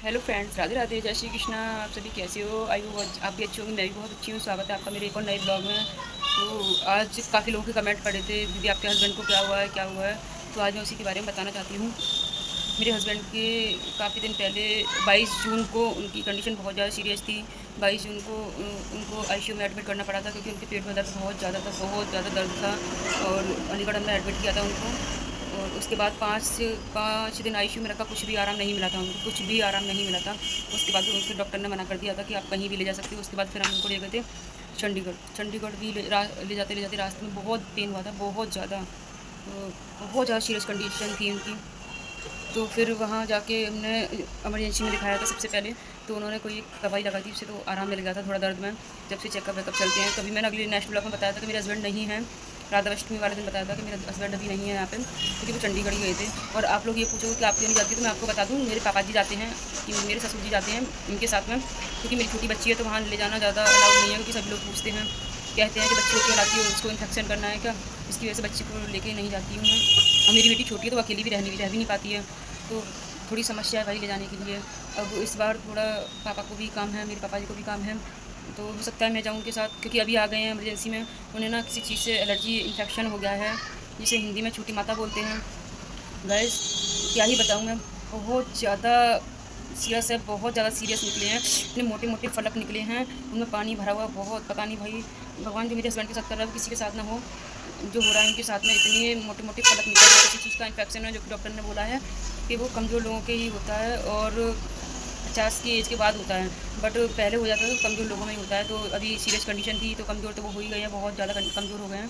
Hello friends, Radhe Radhe, जय श्री कृष्णा। आप सभी कैसे हो? आई हो आप भी अच्छी होंगी, मैं भी बहुत अच्छी हूँ। स्वागत है आपका मेरे एक और नए ब्लॉग में। तो आज काफ़ी लोगों के कमेंट पड़े थे, दीदी आपके हस्बैंड को क्या हुआ है, क्या हुआ है। तो आज मैं उसी के बारे में बताना चाहती हूँ। मेरे हस्बैंड के काफ़ी दिन पहले 22 जून को उनकी कंडीशन बहुत ज़्यादा सीरियस थी। 22 जून को उनको आईसीयू में एडमिट करना पड़ा था, क्योंकि उनके पेट में दर्द बहुत ज़्यादा था, बहुत ज़्यादा दर्द था। और अलीगढ़ हमने एडमिट किया था उनको। और उसके बाद पाँच दिन आईसीयू में रखा, कुछ भी आराम नहीं मिला था उनको, कुछ भी आराम नहीं मिला था। उसके बाद उनके डॉक्टर ने मना कर दिया था कि आप कहीं भी ले जा सकते हो। उसके बाद फिर हम उनको ले गए थे चंडीगढ़। चंडीगढ़ भी ले जाते रास्ते में बहुत पेन हुआ था, बहुत ज़्यादा। तो बहुत ज़्यादा सीरियस कंडीशन थी उनकी। तो फिर वहाँ जाके हमने इमरजेंसी में दिखाया था सबसे पहले। तो उन्होंने कोई एक दवाई लगाई थी, उससे तो आराम मिल गया था थोड़ा दर्द में। जब से चेकअप वेकअप चलते हैं, तभी मैंने अगले नेक्स्ट ब्लॉग में बताया था कि मेरे हस्बैंड नहीं है। राधा अष्टमी वाले दिन बताया था कि मेरे हस्बैंड अभी नहीं है यहाँ पे, क्योंकि वो चंडीगढ़ ही गए थे। और आप लोग ये पूछोगे कि आप क्यों नहीं जाती, तो मैं आपको बता दूँ, मेरे पापा जी जाते हैं, कि मेरे ससुर जी जाते हैं उनके साथ में। क्योंकि मेरी छोटी बच्ची है, तो वहाँ ले जाना ज़्यादा अलाउड नहीं है, क्योंकि सभी लोग पूछते हैं, कहते हैं कि बच्ची को क्यों लाती हो, उसको इन्फेक्शन करना है क्या। इसकी वजह से बच्ची को लेके नहीं जाती हूँ मैं। और मेरी बेटी छोटी है, तो वो अकेली भी रह भी नहीं पाती है। तो थोड़ी समस्या है भाई ले जाने के लिए। अब इस बार थोड़ा पापा को भी काम है, मेरे पापा जी को भी काम है। तो हो सकता है मैं जाऊँ उनके साथ, क्योंकि अभी आ गए हैं इमरजेंसी में। उन्हें ना किसी चीज़ से एलर्जी इन्फेक्शन हो गया है, जिसे हिंदी में छोटी माता बोलते हैं। गैस क्या ही बताऊँ मैं, बहुत ज़्यादा सीरियस है, बहुत ज़्यादा सीरियस निकले हैं। इतने मोटे मोटे फलक निकले हैं, उनमें पानी भरा हुआ बहुत। पता नहीं भाई, भगवान जो मेरे हस्बैंड के साथ कर रहा है वो किसी के साथ ना हो। जो हो रहा है उनके साथ में, इतने मोटे मोटे फलक निकल रहे हैं। किसी चीज़ का इन्फेक्शन है, जो कि डॉक्टर ने बोला है कि वो कमज़ोर लोगों के ही होता है, और 50 की एज के बाद होता है। बट पहले हो जाता है तो कमज़ोर लोगों में ही होता है। तो अभी सीरियस कंडीशन थी, तो कमज़ोर तो वो हो ही गए हैं, बहुत ज़्यादा कमज़ोर हो गए हैं।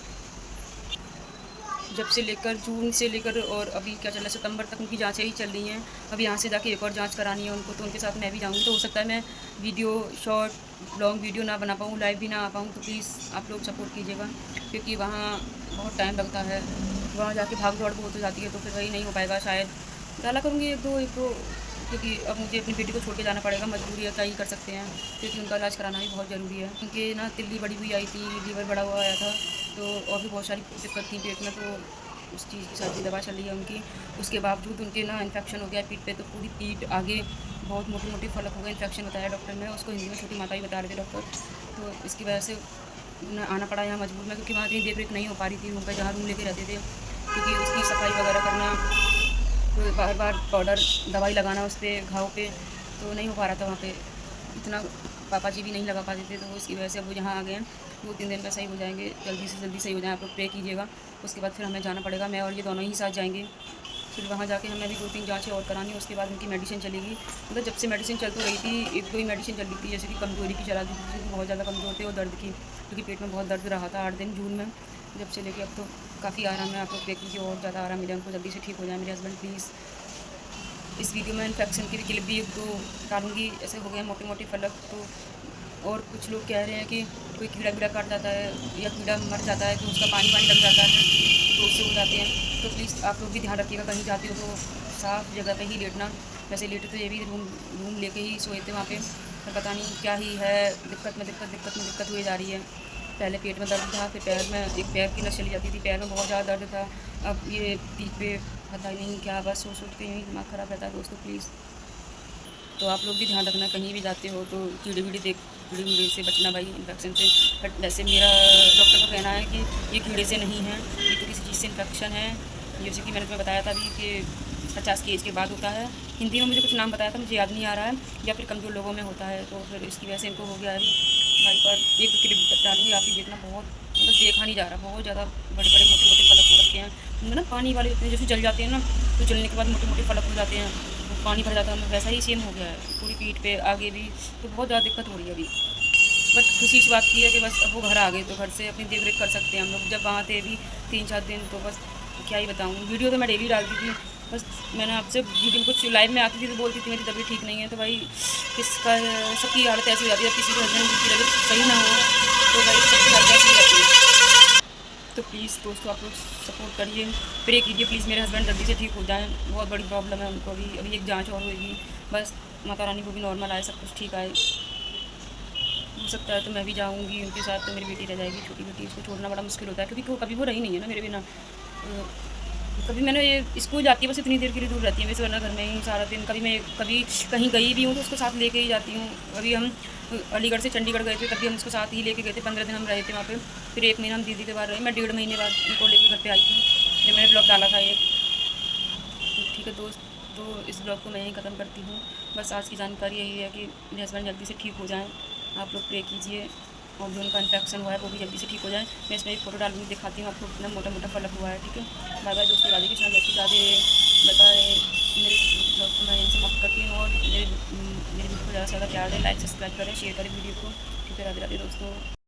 जब से लेकर जून से लेकर और अभी क्या चल रहा है, सितंबर तक उनकी जाँचें ही चल रही हैं। अभी यहाँ से जाके एक और जाँच करानी है उनको, तो उनके साथ मैं भी जाऊँगी। तो हो सकता है मैं वीडियो शॉर्ट लॉन्ग वीडियो ना बना पाऊँ, लाइव भी ना आ पाऊँ। तो प्लीज़ आप लोग सपोर्ट कीजिएगा, क्योंकि वहाँ बहुत टाइम लगता है। वहाँ जाके भाग दौड़ बहुत हो जाती है, तो फिर वही नहीं हो पाएगा शायद। डाला करूँगी एक दो, क्योंकि अब मुझे अपनी बेटी को छोड़ के जाना पड़ेगा, मजबूरी है, क्या ही कर सकते हैं। क्योंकि उनका इलाज कराना भी बहुत ज़रूरी है। उनके ना तिल्ली बड़ी हुई आई थी, लीवर बड़ा हुआ आया था, तो और भी बहुत सारी दिक्कत थी पेट में। तो उस चीज़ की सारी दवा चल रही है उनकी। उसके बावजूद उनके ना इन्फेक्शन हो गया पीठ पे, तो पूरी पीठ आगे बहुत मोटी मोटी फलक हो गए, इन्फेक्शन बताया डॉक्टर ने उसको, हिंदी में छोटी माता ही बता रहे थे डॉक्टर। तो इसकी वजह से उन्हें आना पड़ा यहाँ मजबूर में, क्योंकि वहाँ इतनी देख रेख नहीं हो पा रही थी रूम पर, जहाँ रूम लेके रहते थे। क्योंकि उसकी सफाई वगैरह करना, तो बार बार पाउडर दवाई लगाना उस पर घाव पे, तो नहीं हो पा रहा था वहाँ पे इतना। पापा जी भी नहीं लगा पाते थे, तो उसकी वजह से वो यहाँ आ गए हैं। 2-3 दिन में सही हो जाएंगे, जल्दी से जल्दी सही हो जाए, आप लोग प्रे कीजिएगा। उसके बाद फिर हमें जाना पड़ेगा, मैं और ये दोनों ही साथ जाएंगे। फिर वहाँ जाके हमें भी 2-3 जाँचें और करानी है। उसके बाद उनकी मेडिसिन चलेगी। मतलब जब से मेडिसिन चल तो रही थी, एक दो ही मेडिसिन चल रही थी, जैसे कि कमज़ोरी की चला दी थी, क्योंकि बहुत ज़्यादा कमज़ोर थे, और दर्द की, क्योंकि पेट में बहुत दर्द रहा था 8 दिन जून में। जब से लेके अब तो काफ़ी आराम है, आप लोग देख लीजिए, और ज़्यादा आराम मिले उनको, जल्दी से ठीक हो जाए मेरे हस्बैंड प्लीज़। इस वीडियो में इन्फेक्शन की भी क्लिप भी एक दो डालूँगी, ऐसे हो गए हैं मोटे मोटे फलक। तो और कुछ लोग कह रहे हैं कि कोई कीड़ा वीड़ा काट जाता है, या कीड़ा मर जाता है, तो उसका पानी वानी लग जाता है, तो उससे हो जाते हैं। तो प्लीज़ आप लोग भी ध्यान रखिएगा, कहीं जाते हो तो साफ़ जगह पे ही लेटना। वैसे लेटे तो ये भी रूम रूम लेके ही सोए थे वहाँ पे, पर पता नहीं क्या ही है, दिक्कत हुई जा रही है। पहले पेट में दर्द था, फिर पैर में, एक पैर की नस चली जाती थी, पैर में बहुत ज़्यादा दर्द था। अब ये पीठ पे, पता ही नहीं क्या, बस सोच के यही दिमाग ख़राब रहता है दोस्तों प्लीज़। तो आप लोग भी ध्यान रखना, कहीं भी जाते हो तो कीड़े वीड़े से बचना भाई, इन्फेक्शन से। बट वैसे मेरा डॉक्टर का कहना है कि ये कीड़े से नहीं है, ये तो किसी चीज़ से इन्फेक्शन है। जैसे कि मैंने तुम्हें बताया था अभी कि 50 की एज के बाद होता है। हिंदी में मुझे कुछ नाम बताया था, मुझे याद नहीं आ रहा है, या फिर कमज़ोर लोगों में होता है। तो फिर इसकी वजह से इनको हो गया है। भाई पर एक दो क्लिप डालूँगी, आप ही देखना। बहुत मतलब देखा नहीं जा रहा, बहुत ज़्यादा बड़े बड़े मोटे मोटे फलक हो रखे हैं उनमें ना, पानी वाले इतने जैसे जल जाते हैं ना, तो जलने के बाद मोटे मोटे फलक हो जाते हैं, तो पानी भर जाता है उनमें, वैसा ही सेम हो गया है पूरी पीठ पे आगे भी। तो बहुत ज़्यादा दिक्कत हो रही है अभी। बट खुशी की बात की है कि बस अब वो घर आ गए, तो घर से अपनी देख रेख कर सकते हैं हम लोग। जब वहाँ थे अभी 3-4 दिन, तो बस क्या ही बताऊँ। वीडियो तो मैं डेली डालती थी, बस मैंने आपसे वीडियो कुछ लाइव में आती थी तो बोलती थी मेरी तबीयत ठीक नहीं है। तो भाई किसका, सबकी हालत ऐसी हो जाती है, जब किसी के हस्बैंड की तबीयत सही ना हो, तो भाई सबकी हालत ऐसी रहती है। तो प्लीज़ दोस्तों आप लोग सपोर्ट करिए, प्रे कीजिए प्लीज़, मेरे हस्बैंड जल्दी से ठीक हो जाएँ। बहुत बड़ी प्रॉब्लम है उनको अभी एक जाँच और होगी। बस माता रानी को भी नॉर्मल आए, सब कुछ ठीक आए। हो सकता है तो मैं भी जाऊँगी उनके साथ, तो मेरी बेटी रह जाएगी छोटी बेटी, उसको छोड़ना बड़ा मुश्किल होता है, क्योंकि कभी वो रही नहीं है ना मेरे बिना। कभी मैंने ये स्कूल जाती है बस इतनी देर के लिए दूर रहती है वैसे, वरना घर में ही सारा दिन। कभी कहीं गई भी हूँ तो उसको साथ लेके ही जाती हूँ। अभी हम अलीगढ़ से चंडीगढ़ गए थे, तभी हम उसको साथ ही लेके गए थे। 15 दिन हम रहे थे वहाँ पे। फिर 1 महीना हम दीदी के बाद रहे। मैं 1.5 महीने बाद उनको लेके घर पे आई थी, जब मैंने ब्लॉग डाला था ये। तो ठीक है दोस्त, तो इस ब्लॉग को मैं यहीं ख़त्म करती हूँ। बस आज की जानकारी यही है कि मेरे हस्बैंड जल्दी से ठीक हो जाएँ। आप लोग प्रे कीजिए, और जो उनका इन्फेक्शन हुआ है वो भी जल्दी से ठीक हो जाए। मैं इसमें एक फ़ोटो डालूँगी, दिखाती हूँ आपको कितना मोटा मोटा फलक हुआ है। ठीक है, बाय बाय दोस्तों, राधे कृष्णा, जय श्री राधे। बताए मेरे ब्लॉग को मैं यहीं समाप्त करती हूँ, और मेरी वीडियो को ज़्यादा से ज़्यादा प्यार दें, लाइक सब्सक्राइब करें, शेयर करें वीडियो को। ठीक है, राधे राधे दोस्तों।